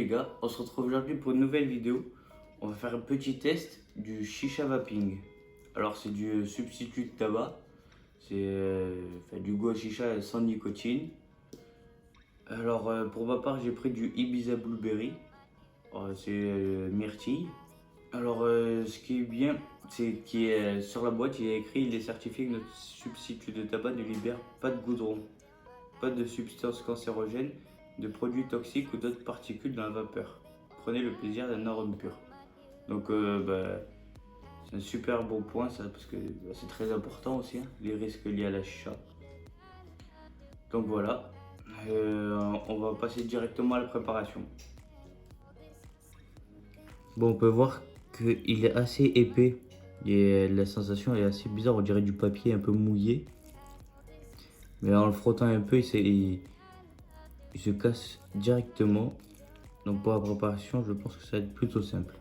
gars, on se retrouve aujourd'hui pour une nouvelle vidéo. On va faire un petit test du chicha vaping. Alors c'est du substitut de tabac, c'est du goût à chicha sans nicotine. Alors pour ma part j'ai pris du Ibiza Blueberry, c'est myrtille. Alors ce qui est bien, c'est qu'il sur la boîte il est écrit il est certifié que notre substitut de tabac ne libère pas de goudron, pas de substances cancérogènes, de produits toxiques ou d'autres particules dans la vapeur. Prenez le plaisir d'un arôme pur. Donc c'est un super bon point ça, parce que c'est très important aussi, hein, les risques liés à la chicha. Donc voilà, on va passer directement à la préparation. Bon, on peut voir qu'il est assez épais et la sensation est assez bizarre, on dirait du papier un peu mouillé. Mais en le frottant un peu, il se casse directement. Donc pour la préparation, je pense que ça va être plutôt simple.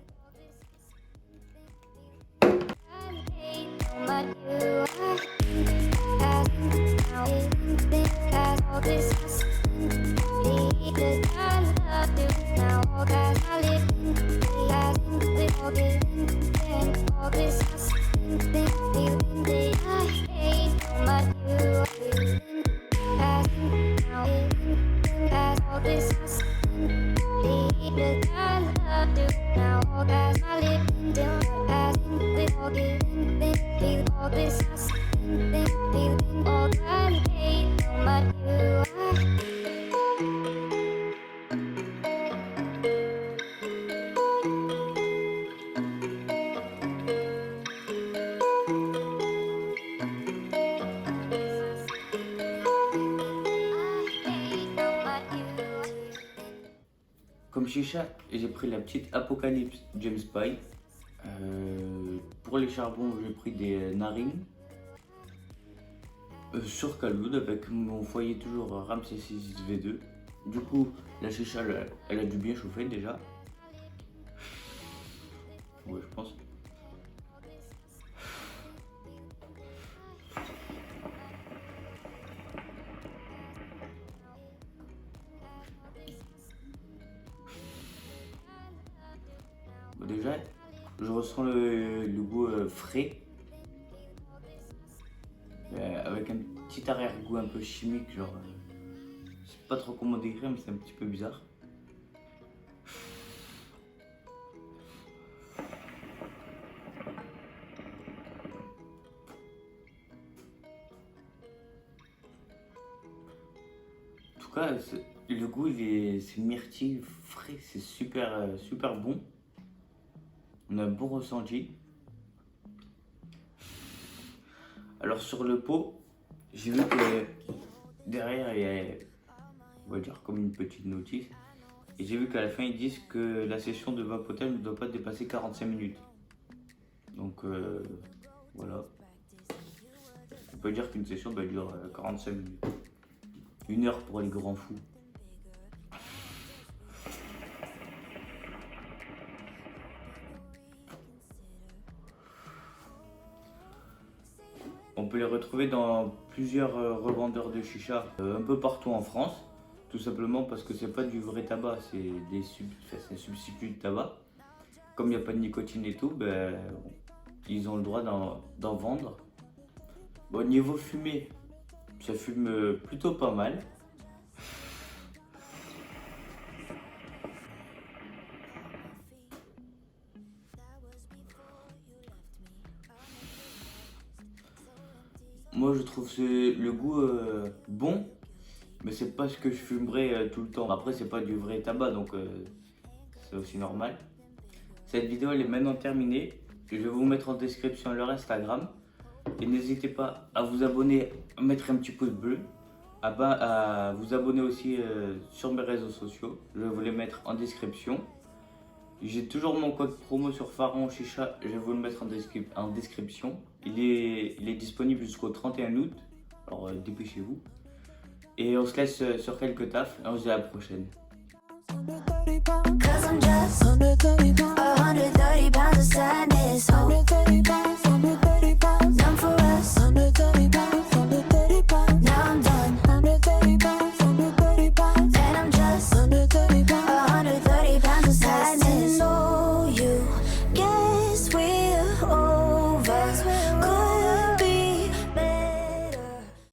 Comme chicha, j'ai pris la petite Apocalypse James Pie. Pour les charbons, j'ai pris des narines. Sur caloud avec mon foyer toujours Ramsay 6 V2. Du coup, la chicha, elle a dû bien chauffer déjà. Ouais, je pense. Bon, déjà, je ressens le goût frais. Avec un petit arrière-goût un peu chimique, genre je sais pas trop comment décrire, mais c'est un petit peu bizarre. En tout cas, le goût c'est myrtille frais, c'est super bon. On a un bon ressenti. Alors sur le pot, j'ai vu que derrière il y a, on va dire comme une petite notice, et j'ai vu qu'à la fin ils disent que la session de vapotage ne doit pas dépasser 45 minutes. Donc voilà, on peut dire qu'une session dure 45 minutes, 1 heure pour les grands fous. On peut les retrouver dans plusieurs revendeurs de chicha un peu partout en France, tout simplement parce que c'est pas du vrai tabac, c'est un substitut de tabac. Comme il n'y a pas de nicotine et tout, ils ont le droit d'en vendre. Bon, niveau fumée, ça fume plutôt pas mal. Moi je trouve le goût bon, mais c'est pas ce que je fumerais tout le temps. Après c'est pas du vrai tabac, donc c'est aussi normal. Cette vidéo elle est maintenant terminée. Je vais vous mettre en description leur Instagram. Et n'hésitez pas à vous abonner, à mettre un petit pouce bleu, à vous abonner aussi sur mes réseaux sociaux. Je vais vous les mettre en description. J'ai toujours mon code promo sur Pharaon Chicha, je vais vous le mettre en description. Il est disponible jusqu'au 31 août, alors dépêchez-vous. Et on se laisse sur quelques tafs et on se dit à la prochaine. 'Cause I'm just 130 pounds of sadness. 130 pounds.